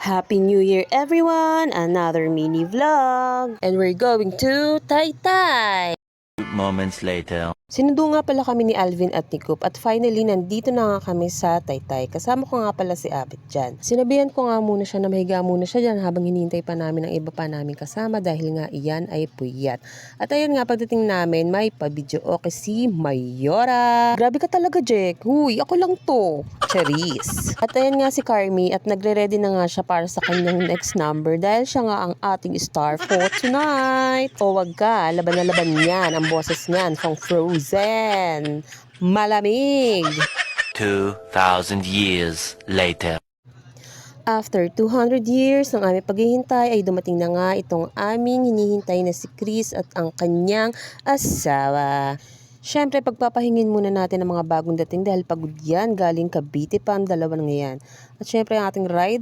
Happy New Year everyone! Another mini vlog! And we're going to Taytay! Moments later. Sinundo nga pala kami ni Alvin at ni Coop at finally nandito na nga kami sa Taytay. Kasama ko nga pala si Abit dyan. Sinabihan ko nga muna siya na mahiga muna siya dyan habang hinihintay pa namin ang iba pa namin kasama dahil nga iyan ay puyat. At ayun nga pagdating namin may pa-video okay si Mayora. Grabe ka talaga Jack. Huy, ako lang to. Charis. At ayun nga si Carmi at nagre-ready na nga siya para sa kanyang next number dahil siya nga ang ating star for tonight. O wag ka, laban na laban yan ang boses niyan from Frozen. Malamig. 2,000 years later. After 200 years ng aming paghihintay ay dumating na nga itong aming hinihintay na si Chris at ang kanyang asawa. Siyempre pagpapahingin muna natin ang mga bagong dating dahil pagod yan galing Cavite pa ang dalawa na yan. At siyempre ang ating rider